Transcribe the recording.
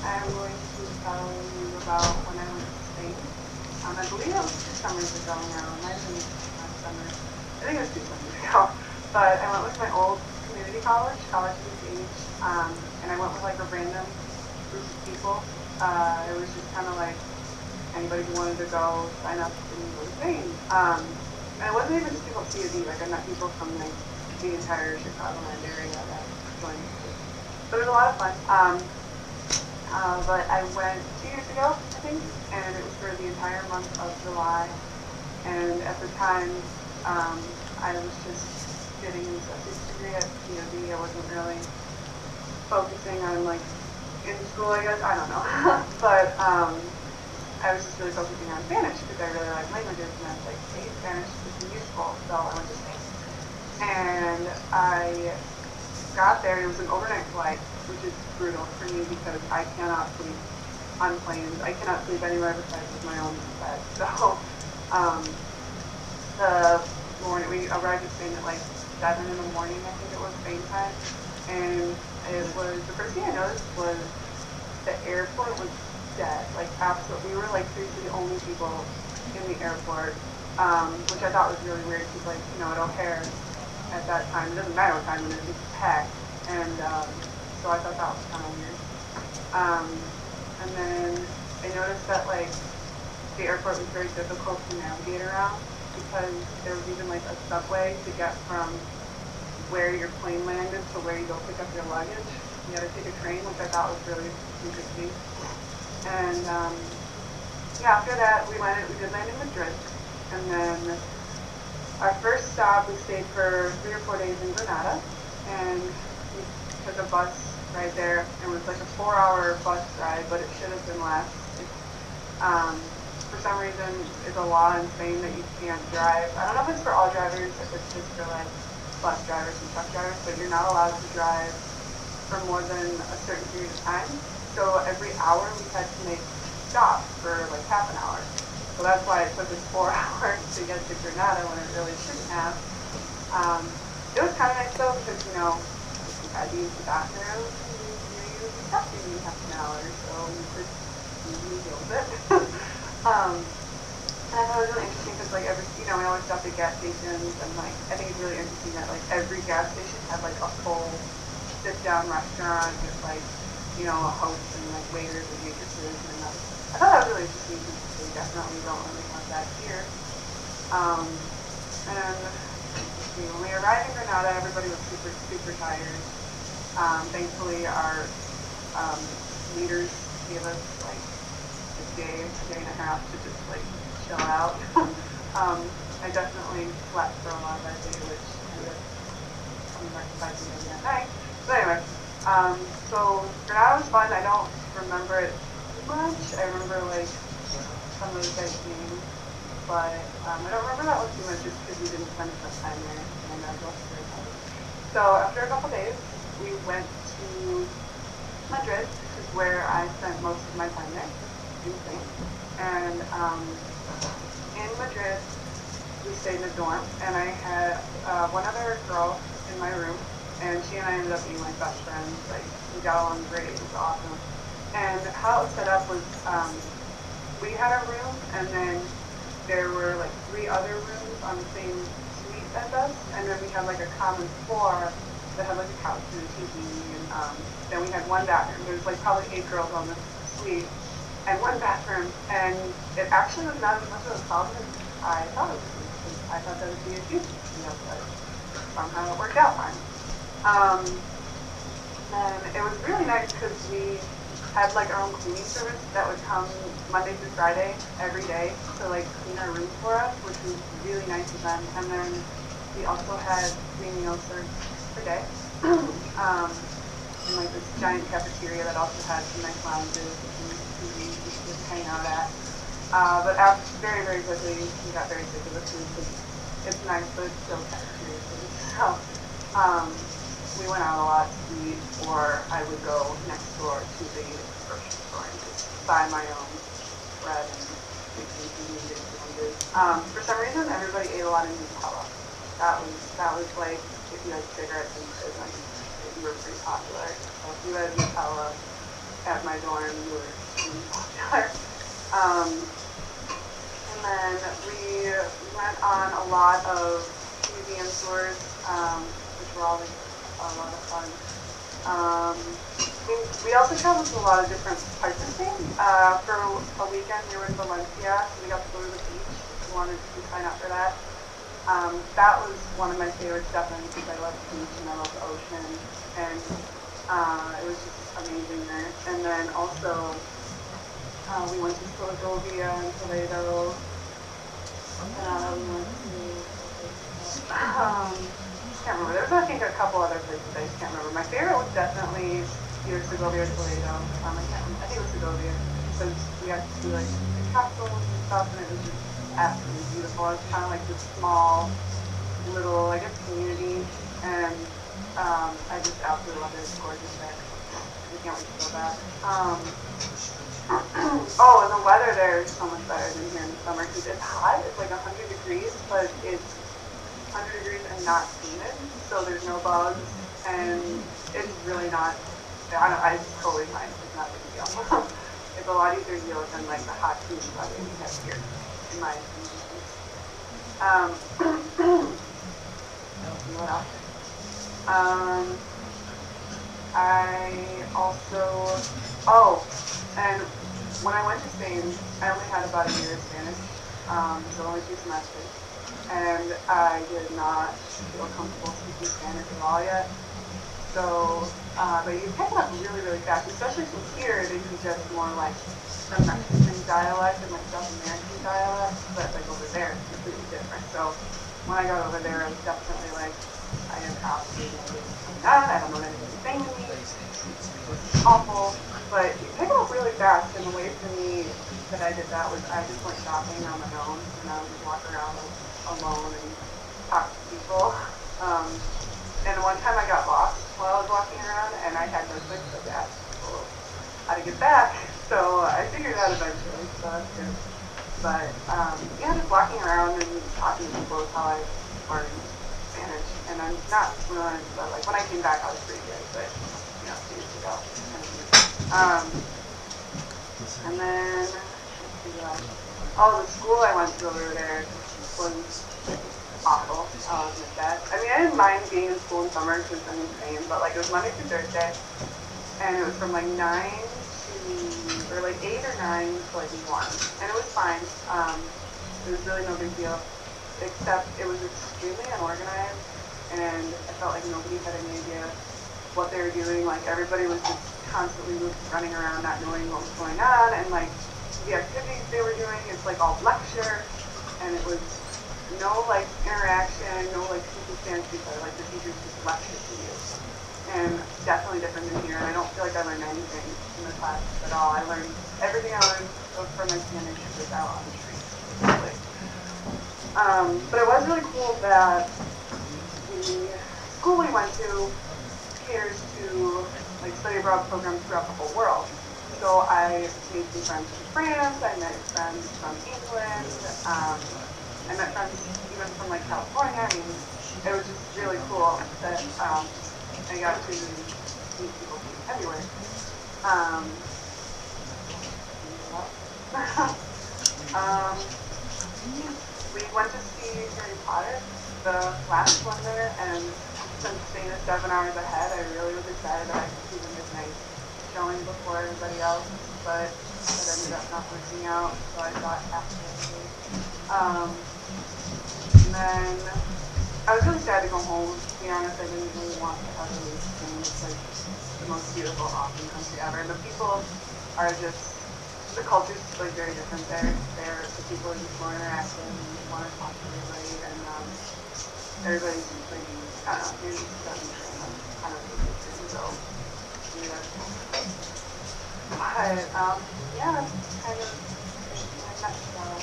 I'm going to tell you about when I went to Spain. I believe it was 2 summers ago now. It might have been last summer. I think it was 2 summers ago. But I went with my old community college, College of Age, and I went with like a random group of people. It was just kind of like anybody who wanted to go sign up and go to Spain. And it wasn't even just people at C of E. Like I met people from like the entire Chicagoland area that joined me. But it was a lot of fun. But I went 2 years ago, I think, and it was for the entire month of July. And at the time, I was just getting an associate's degree at UOB. I wasn't really focusing on like in school, I guess. I don't know. But I was just really focusing on Spanish because I really like languages, and I was like, hey, Spanish would be useful. So I went to Spain. And I got there, and it was an overnight flight, which is brutal for me because I cannot sleep on planes. I cannot sleep anywhere besides with my own bed. So the morning, we arrived at Spain at like 7 in the morning, I think it was Spain time. And it was, the first thing I noticed was the airport was dead. Like absolutely, we were like seriously the only people in the airport, which I thought was really weird because like, at O'Hare at that time, it doesn't matter what time it is, it's packed. And so I thought that was kind of weird. And then I noticed that like the airport was very difficult to navigate around because there was even like a subway to get from where your plane landed to where you go pick up your luggage. You had to take a train, which I thought was really interesting. And yeah, after that we did land in Madrid, and then our first stop we stayed for 3 or 4 days in Granada, and we took a bus right there. It was like a 4-hour bus ride, but it should have been less. For some reason, it's a law in Spain that you can't drive. I don't know if it's for all drivers, if it's just for like bus drivers and truck drivers, but you're not allowed to drive for more than a certain period of time. So every hour we had to make stops for like half an hour. So that's why it took us 4 hours to get to Granada when it really shouldn't have. It was kind of nice though because, if you had to use the bathroom, you would be stuck in half an hour, so you could easily deal with it. And I thought it was really interesting because like we always stopped at gas stations, and like I think it's really interesting that like every gas station had like a full sit-down restaurant with like a host and like waiters and waitresses, and I thought that was really interesting because we definitely don't really have that here. And when we arrived in Granada, everybody was super, super tired. Thankfully, our leaders gave us like a day and a half to just like chill out. I definitely slept for a lot of that day, which ended up coming back to 5 p.m. that night. But anyway, so Granada was fun. I don't remember it much. I remember like some of the guys' names, but I don't remember that one too much just because we didn't spend enough time there, and I was very tired. So after a couple days, we went to Madrid, which is where I spent most of my time there, in Spain. And in Madrid, we stayed in a dorm, and I had one other girl in my room, and she and I ended up being like best friends. Like we got along great. It was awesome. And how it was set up was we had a room, and then there were like 3 other rooms on the same suite as us, and then we had like a common floor that had like a couch and a TV, and then we had one bathroom. There was like probably 8 girls on the suite, and one bathroom, and it actually was not as much of a problem as I thought it would be, because I thought that would be a huge deal, but somehow it worked out fine. And it was really nice because we had like our own cleaning service that would come Monday through Friday every day to like clean our rooms for us, which was really nice of them. And then we also had 3 meals served per day. And like this giant cafeteria that also had some nice lounges and TVs we could hang out at. But after, very, very quickly, we got very sick of the food because it's nice, but it's still cafeteria food. So we went out a lot to eat, or I would go next door to the grocery store and just buy my own bread and make some convenient sandwiches. For some reason, everybody ate a lot of Nutella. That was like if you had cigarettes and prison, you were pretty popular. So if you had Nutella, at my dorm. We were really popular. And then we went on a lot of museum tours, which were always a lot of fun. We also traveled to a lot of different parts of Spain. For a weekend, we were in Valencia, so we got to go to the beach. If you wanted to sign up for that. That was one of my favorites, definitely, because I love the beach and I love the ocean. And it was just amazing there. And then also, we went to Segovia and Toledo. We went to, I can't remember. There was, I think, a couple other places I just can't remember. My favorite was definitely either Segovia or Toledo. I think it was Segovia, because we got to see like the castles and stuff, and it was just absolutely beautiful. It was kind of like this small, little, I guess, community, and I just absolutely love it. It's gorgeous there. I can't wait to go back. Oh, and the weather there is so much better than here in the summer, because it's hot. It's like 100 degrees, but it's 100 degrees and not humid, so there's no bugs, and it's really not. I totally fine. It's not a big deal. It's a lot easier to deal with than like the hot, humid weather we have here, in my opinion. What else? I also, and when I went to Spain, I only had about a year of Spanish, so only 2 semesters, and I did not feel comfortable speaking Spanish at all yet. So, but you pick it up really, really fast, especially since here they use just more like the Mexican dialect and like South American dialect, but like over there it's completely different. So when I got over there, I was definitely like, I am absolutely not, I don't know what anybody's saying to me. It's awful, but you pick it up really fast, and the way for me that I did that was I just went shopping on my own, and I would just walk around alone and talk to people. And one time I got lost while I was walking around, and I had no clue how to get back. So I figured it out eventually, so that's good. But yeah, just walking around and talking to people is how I learned Spanish. And I'm not fluent, but like when I came back, I was pretty good. But 2 years ago. And then the school I went to over there was awful. I'll admit that. I mean, I didn't mind being in school in summer because I'm in Spain, but like it was Monday through Thursday, and it was from like 8 or 9 to like 1, and it was fine. It was really no big deal, except it was extremely unorganized, and I felt like nobody had any idea what they were doing. Like everybody was just constantly running around, not knowing what was going on, and like the activities they were doing, it's like all lecture, and it was no like interaction, no like people stand to each other, like the teachers just lecture to you. And definitely different than here, and I don't feel like I learned anything in the class at all. I learned everything I learned from my Spanish was out on the street, basically. But it was really cool that the school we went to caters to like study abroad programs throughout the whole world. So I made some friends from France, I met friends from England, I met friends even from like California. I mean, it was just really cool that I got to meet people from everywhere. We went to see Harry Potter, the last one there, and since staying 7 hours ahead, I really was excited that I could see the midnight showing before everybody else, but it ended up not working out, so I thought absolutely. And then I was really sad to go home, to be honest. I didn't really want to have to leave Spain. It's like the most beautiful, awesome country ever. And the people are just, the culture's like very different there. The people are just more interactive and want to talk to everybody, and everybody's just pretty, I don't know, maybe just doesn't train them kind of people, so maybe that's cool. But yeah, that's kind of in a nutshell.